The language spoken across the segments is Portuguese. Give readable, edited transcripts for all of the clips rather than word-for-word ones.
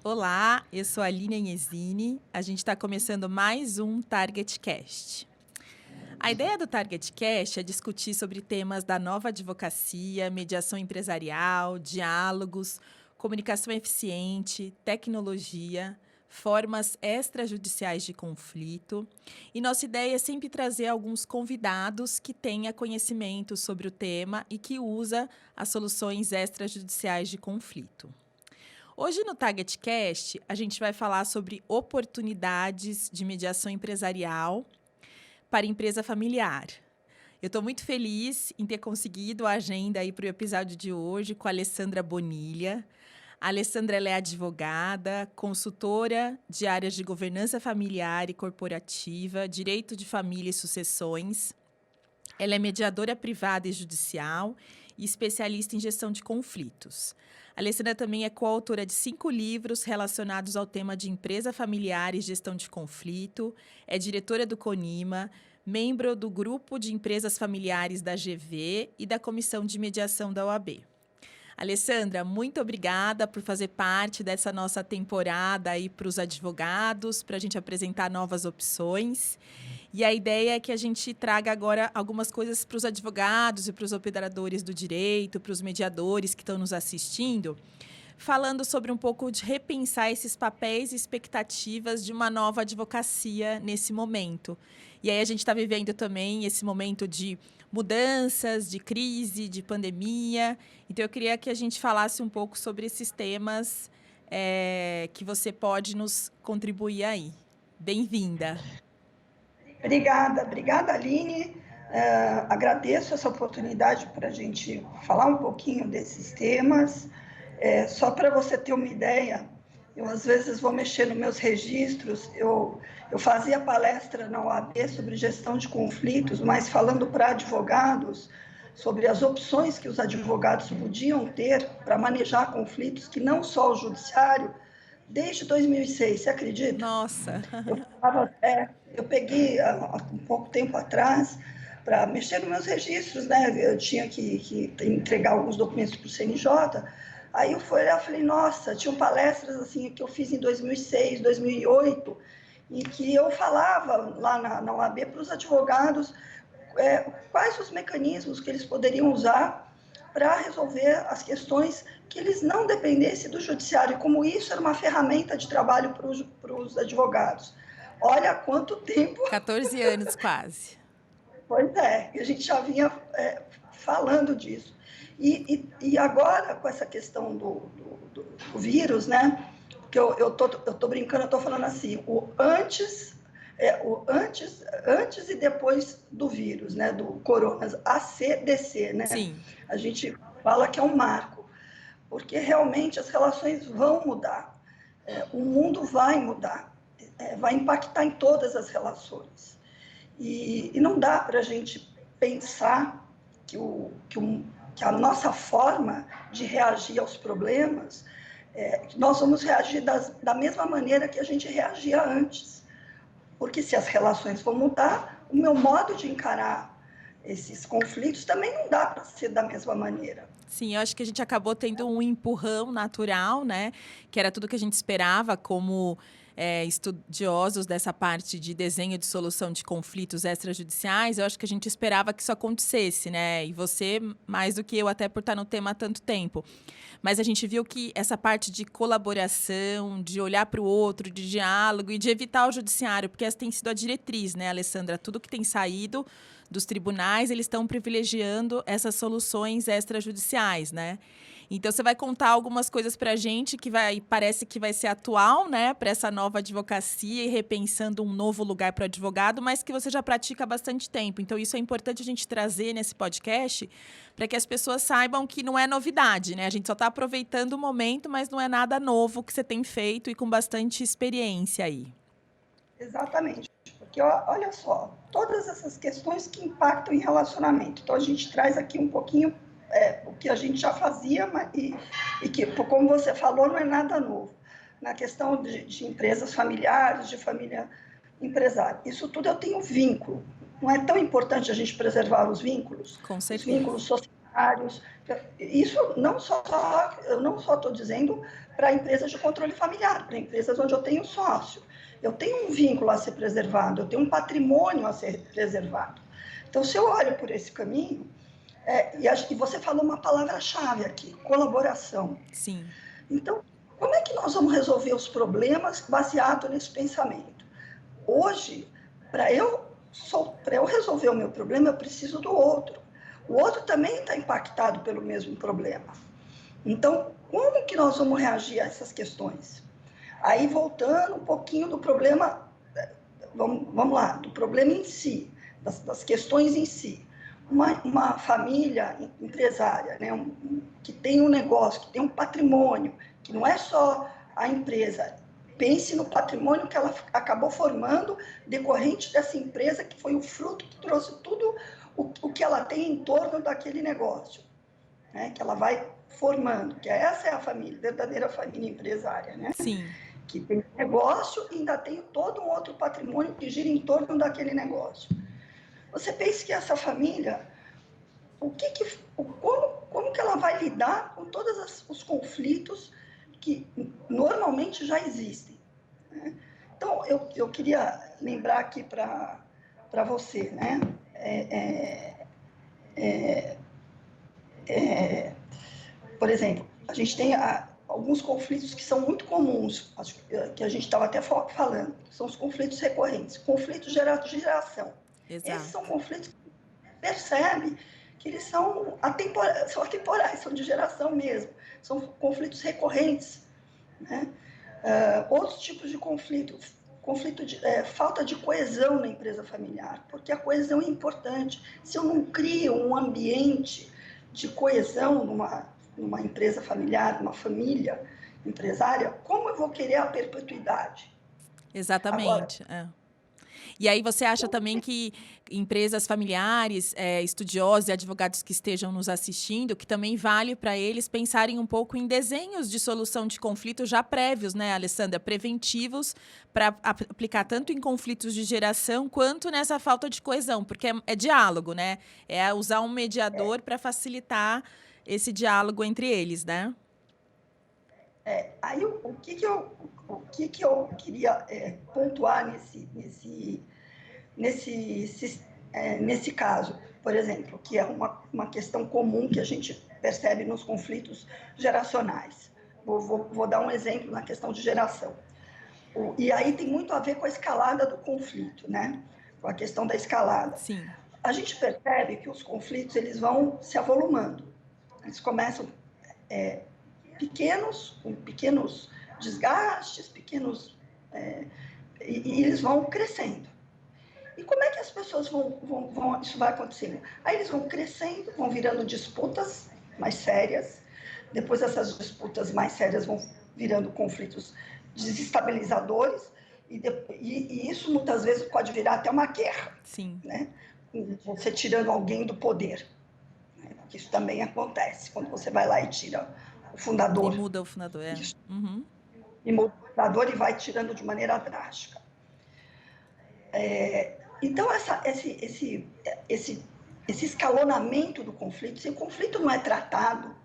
Olá, eu sou a Aline Agnezini. A gente está começando mais um Target Cast. A ideia do Target Cast é discutir sobre temas da nova advocacia, mediação empresarial, diálogos, comunicação eficiente, tecnologia, formas extrajudiciais de conflito. E nossa ideia é sempre trazer alguns convidados que tenham conhecimento sobre o tema e que usa as soluções extrajudiciais de conflito. Hoje no Target Cast, a gente vai falar sobre oportunidades de mediação empresarial para empresa familiar. Eu estou muito feliz em ter conseguido a agenda aí para o episódio de hoje com a Alessandra Bonilha. A Alessandra ela é advogada, consultora de áreas de governança familiar e corporativa, direito de família e sucessões. Ela é mediadora privada e judicial e especialista em gestão de conflitos. A Alessandra também é coautora de 5 livros relacionados ao tema de empresa familiar e gestão de conflito, é diretora do CONIMA, membro do Grupo de Empresas Familiares da GV e da Comissão de Mediação da OAB. Alessandra, muito obrigada por fazer parte dessa nossa temporada aí para os advogados, para a gente apresentar novas opções. E a ideia é que a gente traga agora algumas coisas para os advogados e para os operadores do direito, para os mediadores que estão nos assistindo, falando sobre um pouco de repensar esses papéis e expectativas de uma nova advocacia nesse momento. E aí a gente está vivendo também esse momento de mudanças, de crise, de pandemia. Então, eu queria que a gente falasse um pouco sobre esses temas que você pode nos contribuir aí. Bem-vinda. Obrigada, Aline. Agradeço essa oportunidade para a gente falar um pouquinho desses temas. Só para você ter uma ideia, eu às vezes vou mexer nos meus registros, eu fazia palestra na OAB sobre gestão de conflitos, mas falando para advogados sobre as opções que os advogados podiam ter para manejar conflitos, que não só o judiciário, desde 2006, você acredita? Nossa! Eu peguei há um pouco tempo atrás para mexer nos meus registros, né? Eu tinha que entregar alguns documentos para o CNJ. Aí eu fui olhar e falei, nossa, tinham palestras assim que eu fiz em 2006, 2008, e que eu falava lá na OAB para os advogados quais os mecanismos que eles poderiam usar para resolver as questões que eles não dependessem do judiciário, como isso era uma ferramenta de trabalho para os advogados. Olha quanto tempo... 14 anos quase. Pois é, a gente já vinha falando disso. E agora, com essa questão do vírus, né? Que eu tô brincando, eu tô falando assim, o antes e depois do vírus, né? Do corona, ACDC, né? Sim. A gente fala que é um marco, porque realmente as relações vão mudar, o mundo vai mudar, vai impactar em todas as relações. E não dá para a gente pensar que a nossa forma de reagir aos problemas, nós vamos reagir da mesma maneira que a gente reagia antes. Porque se as relações vão mudar, o meu modo de encarar esses conflitos também não dá para ser da mesma maneira. Sim, eu acho que a gente acabou tendo um empurrão natural, né? Que era tudo que a gente esperava como estudiosos dessa parte de desenho de solução de conflitos extrajudiciais. Eu acho que a gente esperava que isso acontecesse, né? E você, mais do que eu, até por estar no tema há tanto tempo. Mas a gente viu que essa parte de colaboração, de olhar para o outro, de diálogo e de evitar o judiciário, porque essa tem sido a diretriz, né, Alessandra? Tudo que tem saído dos tribunais, eles estão privilegiando essas soluções extrajudiciais, né? Então, você vai contar algumas coisas para a gente que parece que vai ser atual, né, para essa nova advocacia e repensando um novo lugar para o advogado, mas que você já pratica há bastante tempo. Então, isso é importante a gente trazer nesse podcast para que as pessoas saibam que não é novidade, né? A gente só está aproveitando o momento, mas não é nada novo que você tem feito e com bastante experiência aí. Exatamente. Porque, olha só, todas essas questões que impactam em relacionamento. Então, a gente traz aqui um pouquinho o que a gente já fazia e que, como você falou, não é nada novo. Na questão de empresas familiares, de família empresária. Isso tudo eu tenho vínculo. Não é tão importante a gente preservar os vínculos? Com certeza. Os vínculos societários. Isso eu não só estou dizendo para empresas de controle familiar, para empresas onde eu tenho sócio. Eu tenho um vínculo a ser preservado, eu tenho um patrimônio a ser preservado. Então, se eu olho por esse caminho, e você falou uma palavra-chave aqui, colaboração. Sim. Então, como é que nós vamos resolver os problemas baseado nesse pensamento? Hoje, para eu resolver o meu problema, eu preciso do outro. O outro também está impactado pelo mesmo problema. Então, como que nós vamos reagir a essas questões? Aí, voltando um pouquinho do problema, vamos lá, do problema em si, das questões em si. Uma família empresária, né, que tem um negócio, que tem um patrimônio, que não é só a empresa. Pense no patrimônio que ela acabou formando decorrente dessa empresa, que foi o fruto que trouxe tudo o que ela tem em torno daquele negócio, né, que ela vai formando, que essa é a família, a verdadeira família empresária, né? Sim. Que tem negócio e ainda tem todo um outro patrimônio que gira em torno daquele negócio. Você pensa que essa família, como que ela vai lidar com todos os conflitos que normalmente já existem, né? Então, eu queria lembrar aqui para você, né? Por exemplo, a gente tem alguns conflitos que são muito comuns, que a gente estava até falando, são os conflitos recorrentes, conflitos de geração. Esses Exato. são conflitos que percebe que eles são atemporais, são de geração mesmo, são conflitos recorrentes, né? Outros tipos de conflito de falta de coesão na empresa familiar, porque a coesão é importante. Se eu não crio um ambiente de coesão numa empresa familiar, numa família empresária, como eu vou querer a perpetuidade? Agora, Exatamente. E aí você acha também que empresas familiares, estudiosos e advogados que estejam nos assistindo, que também vale para eles pensarem um pouco em desenhos de solução de conflito já prévios, né, Alessandra? Preventivos para aplicar tanto em conflitos de geração quanto nessa falta de coesão, porque é diálogo, né? É usar um mediador para facilitar esse diálogo entre eles, né? aí o que eu queria pontuar nesse caso, por exemplo, que é uma questão comum que a gente percebe nos conflitos geracionais. Vou dar um exemplo na questão de geração. E aí tem muito a ver com a escalada do conflito, né? Com a questão da escalada. Sim. A gente percebe que os conflitos eles vão se avolumando. Eles começam com pequenos desgastes, e eles vão crescendo. E como é que as pessoas isso vai acontecendo? Aí eles vão crescendo, vão virando disputas mais sérias, depois essas disputas mais sérias vão virando conflitos desestabilizadores, e isso muitas vezes pode virar até uma guerra, Sim. né? Você tirando alguém do poder, né? Isso também acontece, quando você vai lá e tira o E fundador. muda o fundador, Isso. Uhum. E muda o fundador e vai tirando de maneira drástica. Então, esse escalonamento do conflito, se o conflito não é tratado,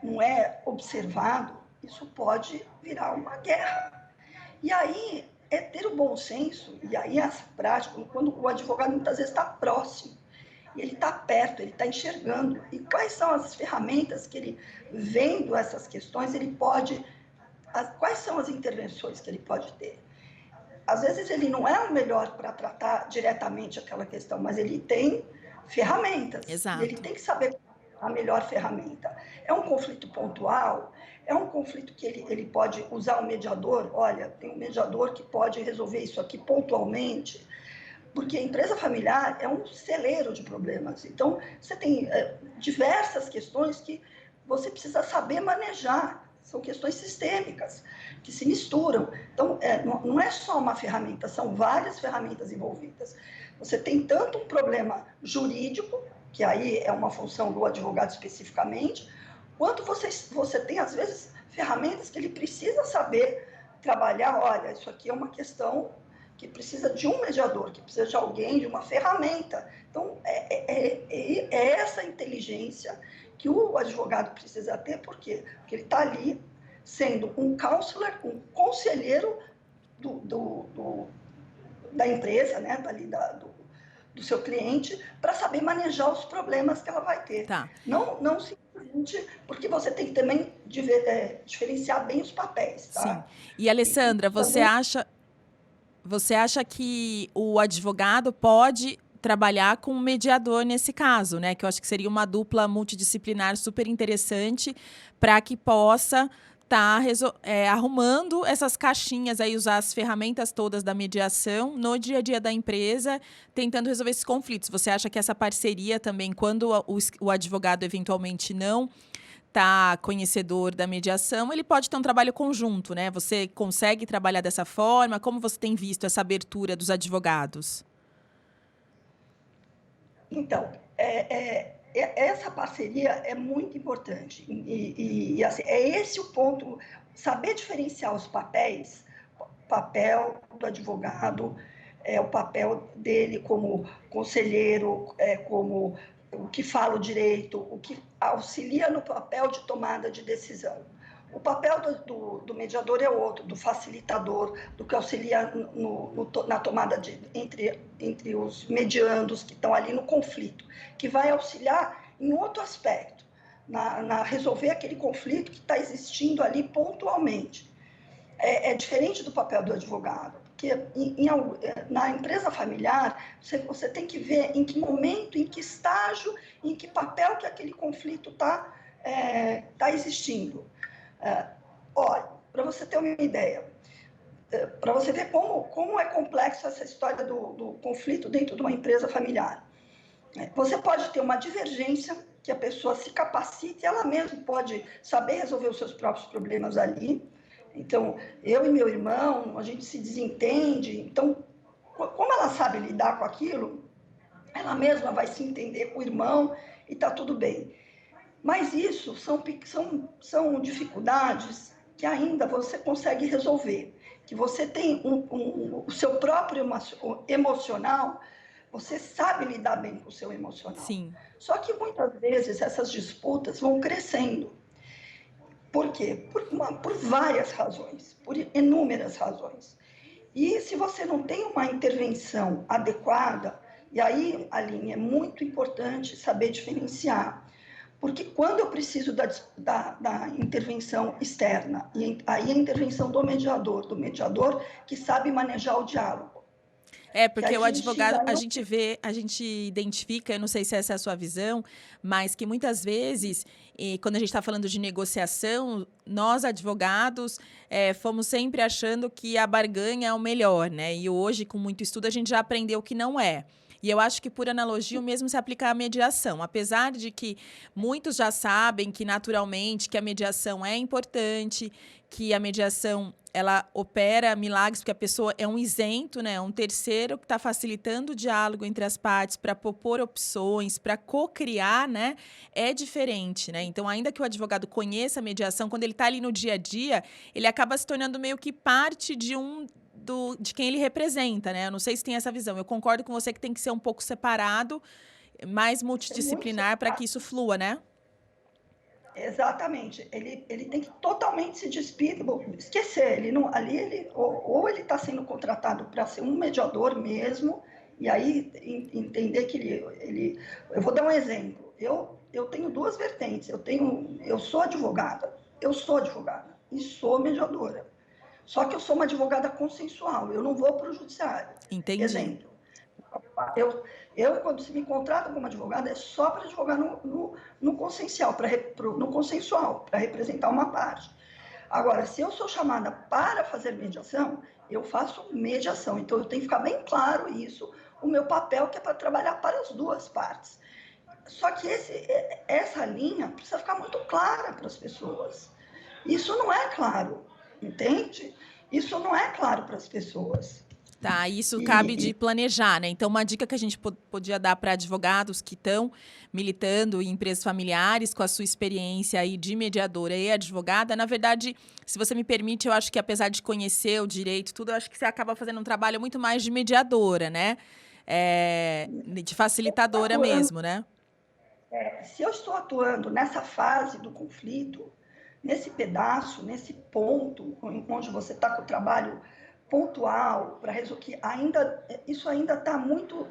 não é observado, isso pode virar uma guerra. E aí é ter o bom senso, e aí essa prática, quando o advogado muitas vezes está próximo, e ele está perto, ele está enxergando, e quais são as ferramentas que ele, vendo essas questões, quais são as intervenções que ele pode ter. Às vezes ele não é o melhor para tratar diretamente aquela questão, mas ele tem ferramentas. Exato. E ele tem que saber a melhor ferramenta. É um conflito pontual? É um conflito que ele pode usar o mediador? Olha, tem um mediador que pode resolver isso aqui pontualmente. Porque a empresa familiar é um celeiro de problemas. Então, você tem diversas questões que você precisa saber manejar. São questões sistêmicas, que se misturam. Então, não é só uma ferramenta, são várias ferramentas envolvidas. Você tem tanto um problema jurídico, que aí é uma função do advogado especificamente, quanto você tem, às vezes, ferramentas que ele precisa saber trabalhar. Olha, isso aqui é uma questão que precisa de um mediador, que precisa de alguém, de uma ferramenta. Então, é essa inteligência que o advogado precisa ter, por quê? Porque ele está ali sendo um counselor, um conselheiro da empresa, né, do seu cliente, para saber manejar os problemas que ela vai ter. Tá. Não simplesmente porque você tem que também diferenciar bem os papéis, tá? Sim. E, Alessandra, Também, você acha que o advogado pode trabalhar com um mediador nesse caso, né? Que eu acho que seria uma dupla multidisciplinar super interessante para que possa estar arrumando essas caixinhas aí, usar as ferramentas todas da mediação no dia a dia da empresa, tentando resolver esses conflitos. Você acha que essa parceria também, quando o advogado eventualmente não tá conhecedor da mediação, ele pode ter um trabalho conjunto, né? Você consegue trabalhar dessa forma? Como você tem visto essa abertura dos advogados? então, essa parceria é muito importante. E assim, é esse o ponto, saber diferenciar os papéis, papel do advogado, o papel dele como conselheiro, como o que fala o direito, o que auxilia no papel de tomada de decisão. O papel do mediador é outro, do facilitador, do que auxilia na tomada entre os mediandos que estão ali no conflito, que vai auxiliar em outro aspecto, na resolver aquele conflito que está existindo ali pontualmente. É diferente do papel do advogado, porque na empresa familiar, você tem que ver em que momento, em que estágio, em que papel que aquele conflito está existindo. Olha, para você ter uma ideia, para você ver como é complexo essa história do conflito dentro de uma empresa familiar. Você pode ter uma divergência, que a pessoa se capacite, ela mesma pode saber resolver os seus próprios problemas ali. Então, eu e meu irmão, a gente se desentende. Então, como ela sabe lidar com aquilo, ela mesma vai se entender com o irmão e está tudo bem. Mas isso são dificuldades que ainda você consegue resolver, que você tem o seu próprio emocional, você sabe lidar bem com o seu emocional. Sim. Só que muitas vezes essas disputas vão crescendo. Por quê? Por várias razões, por inúmeras razões. E se você não tem uma intervenção adequada, e aí, Aline, é muito importante saber diferenciar. Porque quando eu preciso da intervenção externa, e aí a intervenção do mediador que sabe manejar o diálogo. Porque o advogado, a gente identifica, eu não sei se essa é a sua visão, mas que muitas vezes, quando a gente está falando de negociação, nós advogados fomos sempre achando que a barganha é o melhor, né? E hoje, com muito estudo, a gente já aprendeu que não é. E eu acho que, por analogia, o mesmo se aplica à mediação. Apesar de que muitos já sabem que, naturalmente, que a mediação é importante, que a mediação ela opera milagres, porque a pessoa é um isento, né? Um terceiro que está facilitando o diálogo entre as partes para propor opções, para co-criar, né? É diferente, né? Então, ainda que o advogado conheça a mediação, quando ele está ali no dia a dia, ele acaba se tornando meio que parte de quem ele representa, né? Eu não sei se tem essa visão. Eu concordo com você que tem que ser um pouco separado, mais multidisciplinar para que isso flua, né? Exatamente. Ele tem que totalmente se despir, esquecer. Ou ele está sendo contratado para ser um mediador mesmo, e aí entender que eu vou dar um exemplo. Eu tenho duas vertentes. Eu sou advogada e sou mediadora. Só que eu sou uma advogada consensual, eu não vou para o judiciário. Entendi. Exemplo, quando se me contrata como advogada, é só para advogar no consensual, para representar uma parte. Agora, se eu sou chamada para fazer mediação, eu faço mediação. Então, eu tenho que ficar bem claro isso, o meu papel, que é para trabalhar para as duas partes. Só que essa linha precisa ficar muito clara para as pessoas. Isso não é claro, entende? Isso não é claro para as pessoas. Tá, isso cabe de planejar, né? Então, uma dica que a gente podia dar para advogados que estão militando em empresas familiares, com a sua experiência aí de mediadora e advogada, na verdade, se você me permite, eu acho que apesar de conhecer o direito, tudo, eu acho que você acaba fazendo um trabalho muito mais de mediadora, né? De facilitadora mesmo, né? Se eu estou atuando nessa fase do conflito, nesse pedaço, nesse ponto onde você está com o trabalho pontual para resolver, que ainda isso ainda está muito,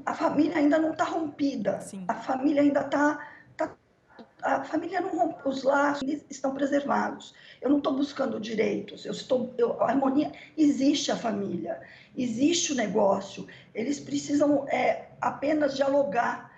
a família ainda não está rompida, Sim. a família ainda a família não rompe, os laços estão preservados. Eu não estou buscando direitos, a harmonia, existe a família, existe o negócio, eles precisam apenas dialogar.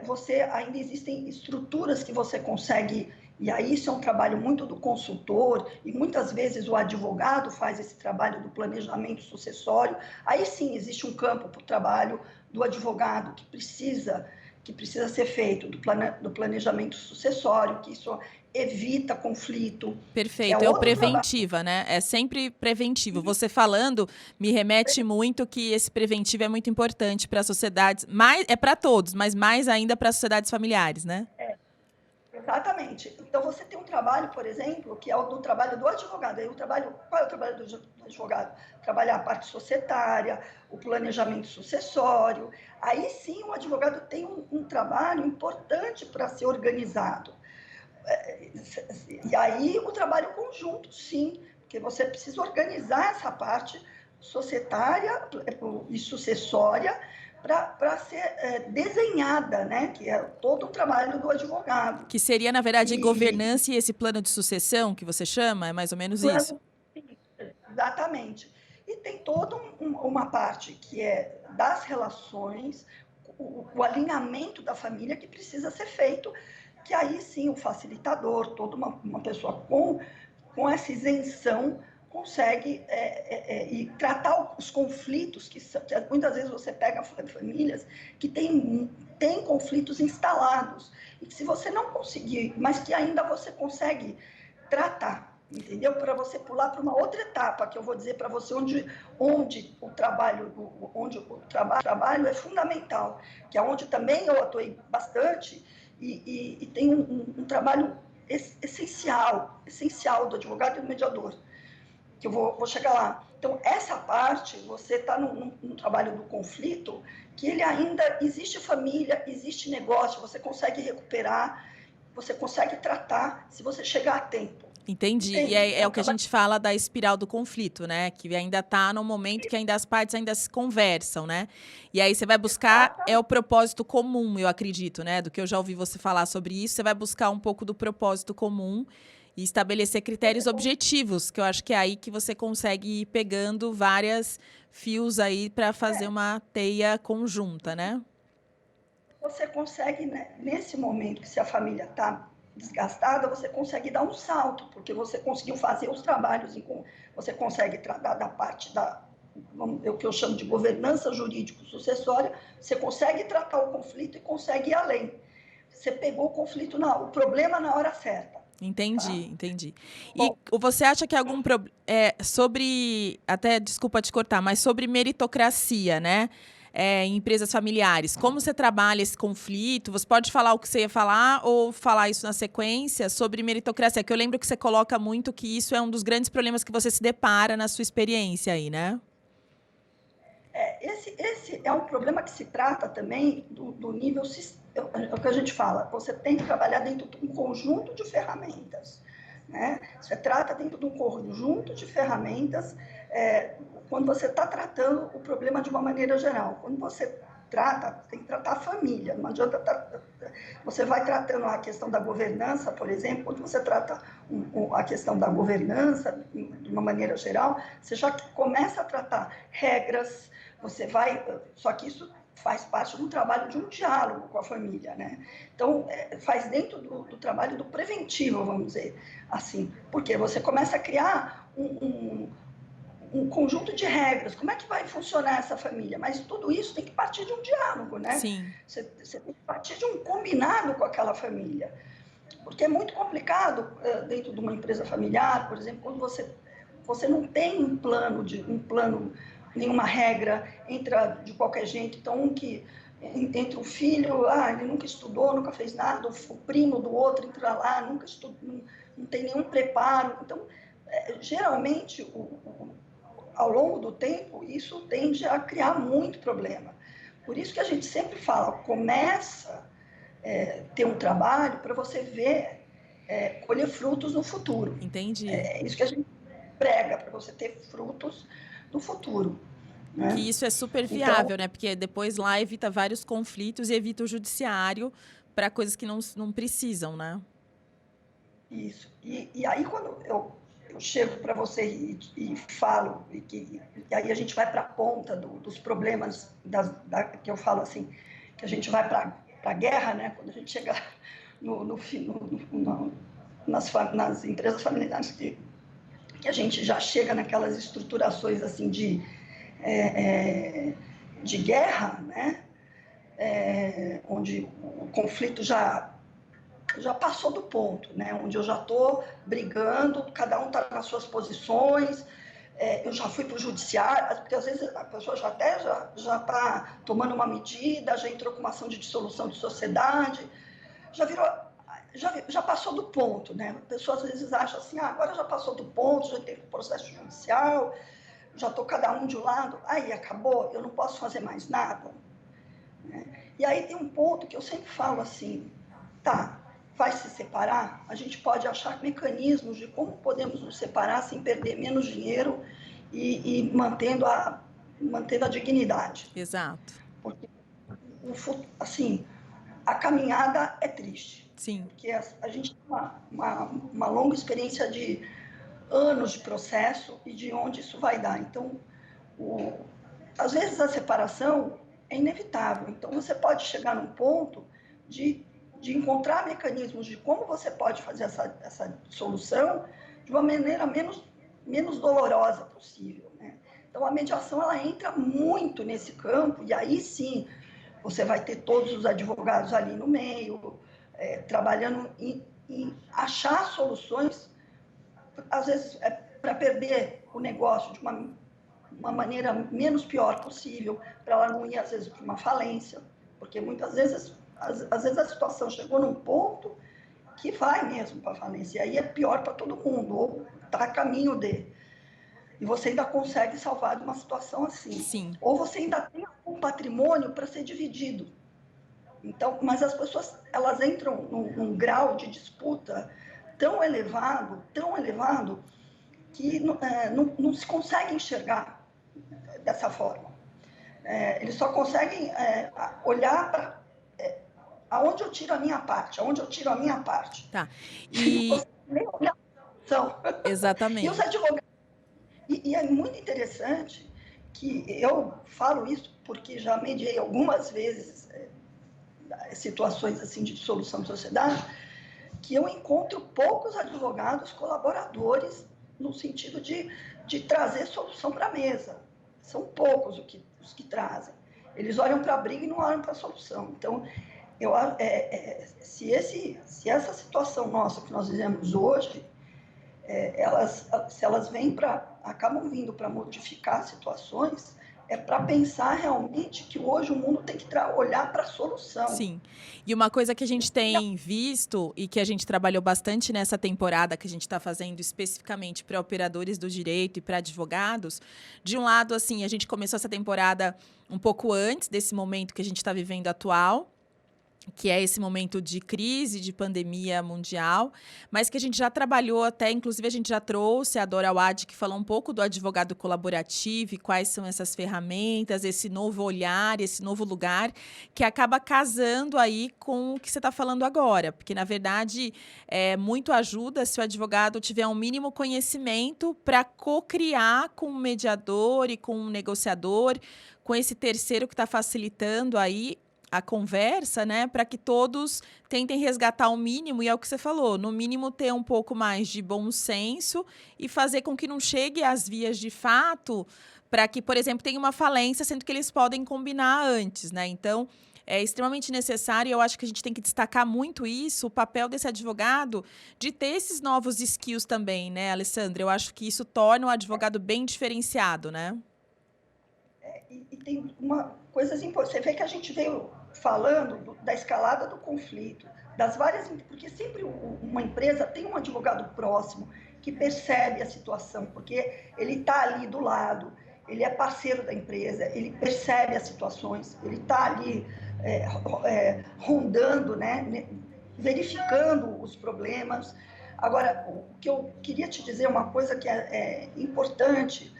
Você ainda existem estruturas que você consegue, e aí isso é um trabalho muito do consultor, e muitas vezes o advogado faz esse trabalho do planejamento sucessório. Aí sim existe um campo para o trabalho do advogado que precisa ser feito, do planejamento sucessório, que isso evita conflito, que é Perfeito, é o outro trabalho. preventiva, né? É sempre preventivo. Você falando me remete muito que esse preventivo é muito importante para as sociedades, mais é para todos, mas mais ainda para as sociedades familiares, né? Exatamente. Então, você tem um trabalho, por exemplo, que é o do trabalho do advogado. Aí, qual é o trabalho do advogado? Trabalhar a parte societária, o planejamento sucessório. Aí sim, o advogado tem um trabalho importante para ser organizado. E aí, o trabalho conjunto, sim, porque você precisa organizar essa parte societária e sucessória para ser desenhada, né? Que é todo o trabalho do advogado. Que seria, na verdade, E governança e esse plano de sucessão que você chama, é mais ou menos isso. plano, exatamente. E tem toda uma parte que é das relações, o alinhamento da família que precisa ser feito, que aí sim o facilitador, toda uma pessoa com essa isenção consegue e tratar os conflitos que muitas vezes você pega famílias que tem conflitos instalados e que se você não conseguir, mas que ainda você consegue tratar, entendeu? Para você pular para uma outra etapa que eu vou dizer para você onde o trabalho é fundamental, que é onde também eu atuei bastante e tem um trabalho essencial do advogado e do mediador, que eu vou chegar lá. Então, essa parte, você está no trabalho do conflito, que ele ainda existe família, existe negócio, você consegue recuperar, você consegue tratar se você chegar a tempo. Entendi. E Entende? é o que a gente fala da espiral do conflito, né? Que ainda está no momento que ainda as partes ainda se conversam, né? E aí você vai buscar, é o propósito comum, eu acredito, né? Do que eu já ouvi você falar sobre isso, você vai buscar um pouco do propósito comum e estabelecer critérios objetivos, que eu acho que é aí que você consegue ir pegando vários fios aí para fazer uma teia conjunta, né? Você consegue, né, nesse momento que se a família está desgastada, você consegue dar um salto, porque você conseguiu fazer os trabalhos, você consegue tratar da parte o que eu chamo de governança jurídico-sucessória, você consegue tratar o conflito e consegue ir além. Você pegou o conflito, o problema na hora certa. Tá? Entendi. E Bom, você acha que algum problema sobre, até desculpa te cortar, mas sobre meritocracia, né? Em empresas familiares, como você trabalha esse conflito? Você pode falar o que você ia falar ou falar isso na sequência sobre meritocracia? Que eu lembro que você coloca muito que isso é um dos grandes problemas que você se depara na sua experiência aí, né? esse é um problema que se trata também do nível, é o que a gente fala, você tem que trabalhar dentro de um conjunto de ferramentas. Né? Você trata dentro de um conjunto de ferramentas quando você está tratando o problema de uma maneira geral. Quando você trata, tem que tratar a família, não adianta você vai tratando a questão da governança, por exemplo, quando você trata a questão da governança de uma maneira geral, você já começa a tratar regras, você vai, só que isso faz parte do trabalho de um diálogo com a família, né? Então, faz dentro do trabalho do preventivo, vamos dizer assim, porque você começa a criar um conjunto de regras, como é que vai funcionar essa família? Mas tudo isso tem que partir de um diálogo, né? Sim. Você tem que partir de um combinado com aquela família, porque é muito complicado dentro de uma empresa familiar, por exemplo, quando você não tem um plano, nenhuma regra, entra de qualquer jeito, então entre o filho, ele nunca estudou, nunca fez nada, o primo do outro entra lá, nunca estudou, não tem nenhum preparo, então geralmente ao longo do tempo isso tende a criar muito problema. Por isso que a gente sempre fala, começa ter um trabalho para você ver, colher frutos no futuro. Entendi. É isso que a gente prega, para você ter frutos no futuro, Que né? isso é super Então, viável, né? Porque depois lá evita vários conflitos e evita o judiciário para coisas que não precisam, né? isso. E aí, quando eu chego para você e falo, e aí a gente vai para a ponta dos problemas, que eu falo assim, que a gente vai para a guerra, né? Quando a gente chega nas empresas familiares, que a gente já chega naquelas estruturações assim de guerra, né? Onde o conflito já passou do ponto, né? Onde eu já estou brigando, cada um está nas suas posições, eu já fui para o judiciário, porque às vezes a pessoa já está tomando uma medida, já entrou com uma ação de dissolução de sociedade, já virou, já passou do ponto, né? A pessoa às vezes acha assim, agora já passou do ponto, já teve processo judicial, já estou cada um de um lado, aí acabou, eu não posso fazer mais nada. Né? E aí tem um ponto que eu sempre falo assim, tá, vai se separar? A gente pode achar mecanismos de como podemos nos separar sem perder menos dinheiro e mantendo a dignidade. Exato. Porque, assim, a caminhada é triste, Sim. porque a gente tem uma longa experiência de anos de processo e de onde isso vai dar. Então, às vezes a separação é inevitável. Então, você pode chegar num ponto de encontrar mecanismos de como você pode fazer essa solução de uma maneira menos dolorosa possível, né? Então, a mediação ela entra muito nesse campo, e aí sim você vai ter todos os advogados ali no meio, trabalhando em achar soluções, às vezes para perder o negócio de uma maneira menos pior possível, para ela não ir, às vezes, para uma falência, porque muitas vezes, às vezes a situação chegou num ponto que vai mesmo para a falência, e aí é pior para todo mundo, ou está a caminho de. E você ainda consegue salvar de uma situação assim. Sim. Ou você ainda tem um patrimônio para ser dividido. Então, mas as pessoas, elas entram num grau de disputa tão elevado, que não se consegue enxergar dessa forma. Eles só conseguem olhar para aonde eu tiro a minha parte, aonde eu tiro a minha parte. Tá. E não E conseguem nem olhar a solução. E os exatamente. advogados. E é muito interessante que eu falo isso porque já mediei algumas vezes situações assim de dissolução de sociedade, que eu encontro poucos advogados colaboradores no sentido de trazer solução para a mesa. São poucos os que trazem. Eles olham para a briga e não olham para a solução. Então, se essa situação nossa que nós vivemos hoje, se elas acabam vindo para modificar situações, para pensar realmente que hoje o mundo tem que olhar para a solução. Sim. E uma coisa que a gente tem visto e que a gente trabalhou bastante nessa temporada que a gente está fazendo especificamente para operadores do direito e para advogados, de um lado, assim, a gente começou essa temporada um pouco antes desse momento que a gente está vivendo atual, que é esse momento de crise, de pandemia mundial, mas que a gente já trabalhou até, inclusive a gente já trouxe a Dora Wad, que falou um pouco do advogado colaborativo e quais são essas ferramentas, esse novo olhar, esse novo lugar, que acaba casando aí com o que você está falando agora, porque, na verdade, muito ajuda se o advogado tiver um mínimo conhecimento para co-criar com o mediador e com o negociador, com esse terceiro que está facilitando aí a conversa, né, para que todos tentem resgatar o mínimo, e é o que você falou, no mínimo ter um pouco mais de bom senso e fazer com que não chegue às vias de fato, para que, por exemplo, tenha uma falência, sendo que eles podem combinar antes, né? Então, é extremamente necessário, e eu acho que a gente tem que destacar muito isso, o papel desse advogado, de ter esses novos skills também, né, Alessandra? Eu acho que isso torna o advogado bem diferenciado, né? E tem coisas importantes. Você vê que a gente veio falando da escalada do conflito, das várias. Porque sempre uma empresa tem um advogado próximo que percebe a situação, porque ele está ali do lado, ele é parceiro da empresa, ele percebe as situações, ele está ali rondando, né, verificando os problemas. Agora, o que eu queria te dizer, uma coisa que é importante,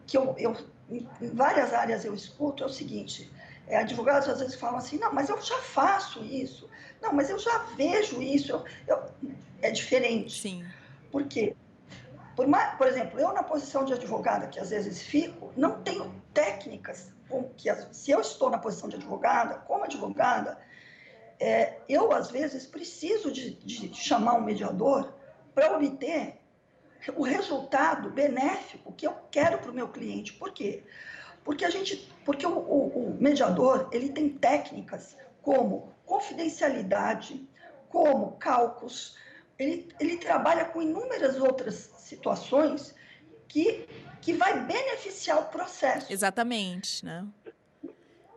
que em várias áreas eu escuto, é o seguinte: advogados às vezes falam assim, não, mas eu já faço isso, não, mas eu já vejo isso, é diferente. Sim. Por quê? Por exemplo, eu na posição de advogada, que às vezes fico, não tenho técnicas, se eu estou na posição de advogada, como advogada, eu às vezes preciso de chamar um mediador para obter o resultado benéfico que eu quero para o meu cliente. Por quê? Porque o mediador, ele tem técnicas como confidencialidade, como cálculos, ele trabalha com inúmeras outras situações que vai beneficiar o processo. Exatamente, né?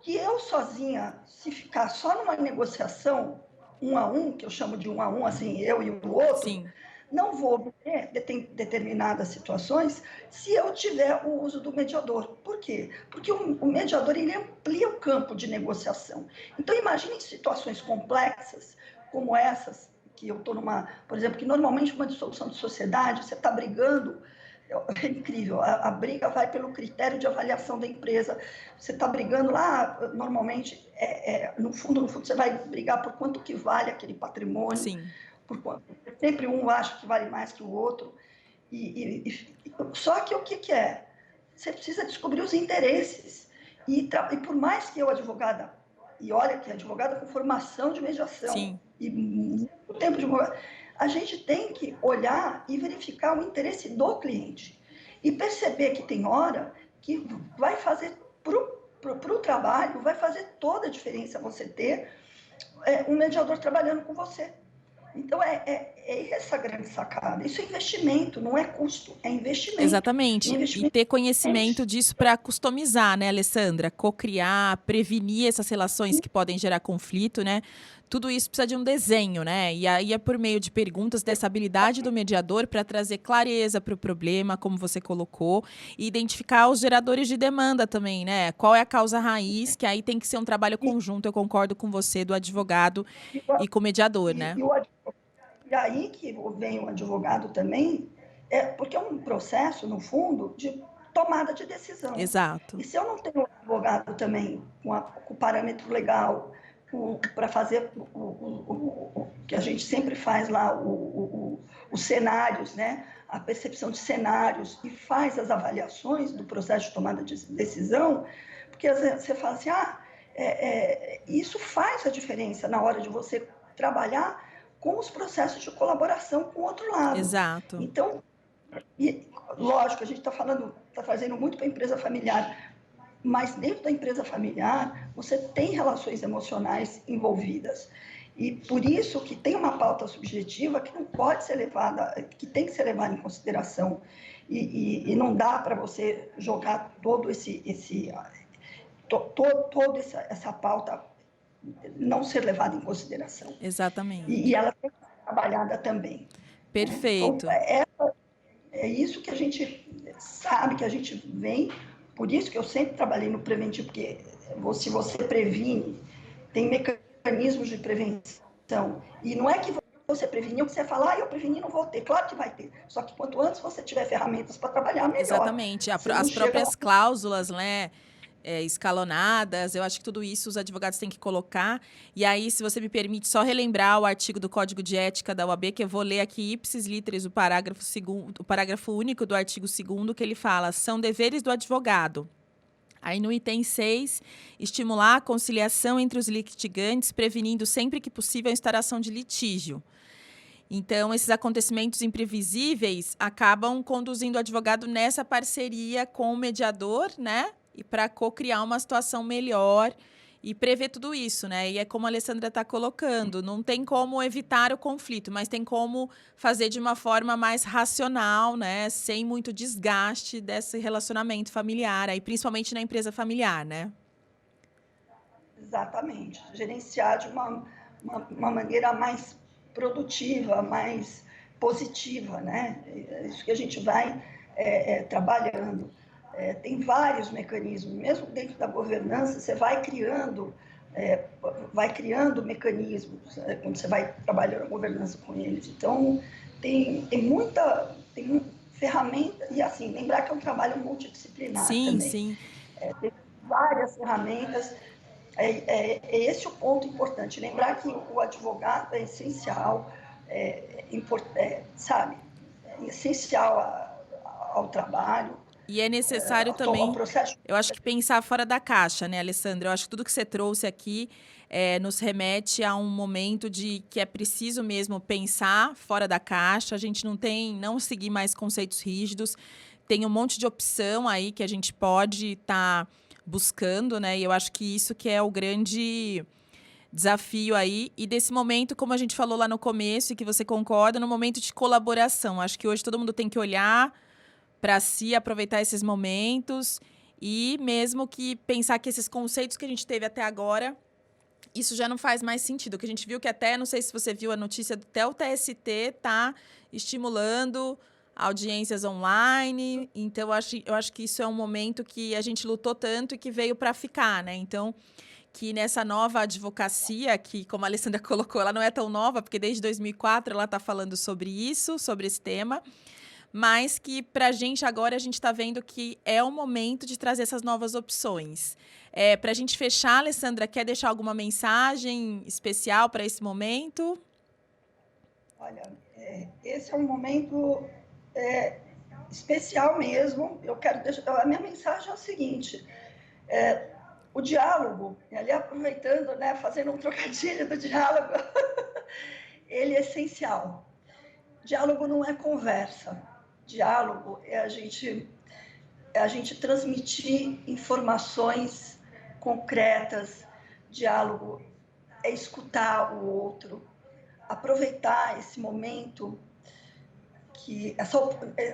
Que eu sozinha, se ficar só numa negociação 1 a 1, que eu chamo de 1 a 1, assim, eu e o outro, Sim. não vou obter determinadas situações se eu tiver o uso do mediador. Por quê? Porque o mediador, ele amplia o campo de negociação. Então, imagine situações complexas como essas, que eu estou por exemplo, que normalmente uma dissolução de sociedade, você está brigando, é incrível, a briga vai pelo critério de avaliação da empresa. Você está brigando lá, normalmente, no fundo, você vai brigar por quanto que vale aquele patrimônio. Sim. Sempre um acha que vale mais que o outro. Só que o que é? Você precisa descobrir os interesses. E por mais que eu, advogada, e olha que advogada com formação de mediação, Sim. e muito tempo de advogada, a gente tem que olhar e verificar o interesse do cliente. E perceber que tem hora que vai fazer para o trabalho, vai fazer toda a diferença você ter um mediador trabalhando com você. Então, essa grande sacada. Isso é investimento, não é custo, é investimento. Exatamente. E ter conhecimento disso para customizar, né, Alessandra? Cocriar, prevenir essas relações que podem gerar conflito, né? Tudo isso precisa de um desenho, né? E aí é por meio de perguntas dessa habilidade do mediador para trazer clareza para o problema, como você colocou, e identificar os geradores de demanda também, né? Qual é a causa raiz, que aí tem que ser um trabalho conjunto, eu concordo com você, do advogado e com o mediador, né? E aí que vem o advogado também, porque é um processo, no fundo, de tomada de decisão. Exato. E se eu não tenho um advogado também com o parâmetro legal, para fazer o que a gente sempre faz lá, os cenários, né? A percepção de cenários, e faz as avaliações do processo de tomada de decisão, porque às vezes você fala assim, isso faz a diferença na hora de você trabalhar com os processos de colaboração com o outro lado. Exato. Então, lógico, a gente está fazendo muito para a empresa familiar, mas dentro da empresa familiar, você tem relações emocionais envolvidas. E por isso que tem uma pauta subjetiva que não pode ser levada, que tem que ser levada em consideração. E não dá para você jogar toda essa pauta não ser levada em consideração. Exatamente. E ela tem que ser trabalhada também. Perfeito. Então, é isso que a gente sabe, que a gente vem, por isso que eu sempre trabalhei no preventivo, porque se você previne, tem mecanismos de prevenção, e não é que você preveniu, que você fala, eu preveni, não vou ter. Claro que vai ter, só que quanto antes você tiver ferramentas para trabalhar, melhor. Exatamente. As próprias cláusulas, né? Escalonadas, eu acho que tudo isso os advogados têm que colocar. E aí, se você me permite só relembrar o artigo do Código de Ética da OAB, que eu vou ler aqui ipsis literis o parágrafo único do artigo 2º, que ele fala: são deveres do advogado. Aí no item 6, estimular a conciliação entre os litigantes, prevenindo sempre que possível a instauração de litígio. Então, esses acontecimentos imprevisíveis acabam conduzindo o advogado nessa parceria com o mediador, né? E para co-criar uma situação melhor e prever tudo isso, né? E é como a Alessandra está colocando, não tem como evitar o conflito, mas tem como fazer de uma forma mais racional, né? Sem muito desgaste desse relacionamento familiar, aí, principalmente na empresa familiar, né? Exatamente. Gerenciar de uma maneira mais produtiva, mais positiva, né? É isso que a gente vai trabalhando. Tem vários mecanismos, mesmo dentro da governança, você vai criando vai criando mecanismos, quando você vai trabalhando a governança com eles. Então, tem muita ferramenta, e assim, lembrar que é um trabalho multidisciplinar Sim, também. sim. Tem várias ferramentas, é esse o ponto importante, lembrar que o advogado é essencial, sabe, é essencial ao trabalho, E é necessário ao também, processo. eu acho que pensar fora da caixa, né, Alessandra? Eu acho que tudo que você trouxe aqui nos remete a um momento de que é preciso mesmo pensar fora da caixa. A gente não seguir mais conceitos rígidos. Tem um monte de opção aí que a gente pode estar buscando, né? E eu acho que isso que é o grande desafio aí. E desse momento, como a gente falou lá no começo, e que você concorda, no momento de colaboração. Acho que hoje todo mundo tem que olhar para si, aproveitar esses momentos e mesmo que pensar que esses conceitos que a gente teve até agora, isso já não faz mais sentido. Que a gente viu que até, não sei se você viu a notícia, até o TST está estimulando audiências online. Então, eu acho que isso é um momento que a gente lutou tanto e que veio para ficar, né? Então, que nessa nova advocacia, que, como a Alessandra colocou, ela não é tão nova, porque desde 2004 ela está falando sobre isso, sobre esse tema, mas que para a gente agora a gente está vendo que é o momento de trazer essas novas opções. Para a gente fechar, Alessandra, quer deixar alguma mensagem especial para esse momento? Olha, esse é um momento especial mesmo. Eu quero deixar, a minha mensagem é o seguinte: o diálogo, ali aproveitando, né, fazendo um trocadilho do diálogo, ele é essencial. Diálogo não é conversa. Diálogo é a gente transmitir informações concretas. Diálogo é escutar o outro, aproveitar esse momento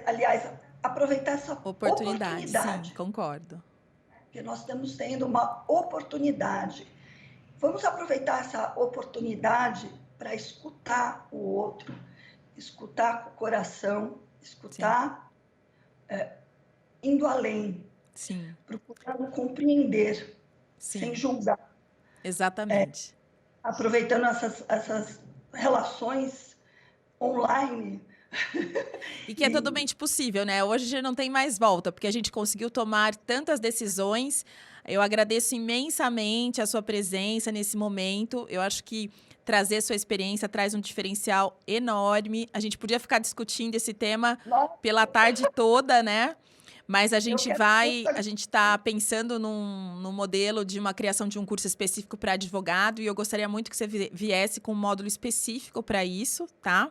aliás, aproveitar essa Oportunidade, sim, oportunidade, concordo. que nós estamos tendo uma oportunidade. Vamos aproveitar essa oportunidade para escutar o outro, escutar com o coração, Sim, escutar indo além, sim, procurando compreender, sem sim, julgar, exatamente. aproveitando essas relações online. E que é E, totalmente possível, né? Hoje já não tem mais volta, porque a gente conseguiu tomar tantas decisões. Eu agradeço imensamente a sua presença nesse momento. Eu acho que trazer sua experiência traz um diferencial enorme. A gente podia ficar discutindo esse tema nossa, pela tarde toda, né? Mas eu quero a gente está pensando num modelo de uma criação de um curso específico para advogado, e eu gostaria muito que você viesse com um módulo específico para isso, tá?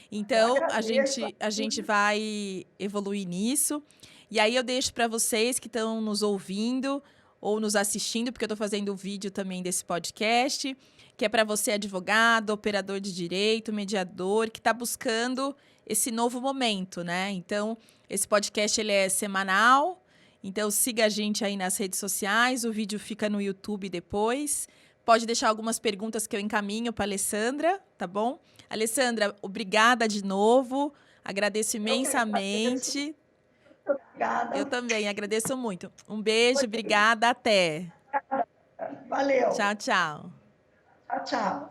eu Então, agradeço. a gente vai evoluir nisso. E aí eu deixo para vocês que estão nos ouvindo ou nos assistindo, porque eu estou fazendo o vídeo também desse podcast, que é para você, advogado, operador de direito, mediador, que está buscando esse novo momento, né? Então, esse podcast ele é semanal. Então, siga a gente aí nas redes sociais. O vídeo fica no YouTube depois. Pode deixar algumas perguntas que eu encaminho para a Alessandra, tá bom? Alessandra, obrigada de novo. Agradeço Eu que agradeço. imensamente. Muito Eu obrigada. também agradeço muito. Um beijo, obrigada, até. Valeu. Tchau, tchau. Tchau, tchau.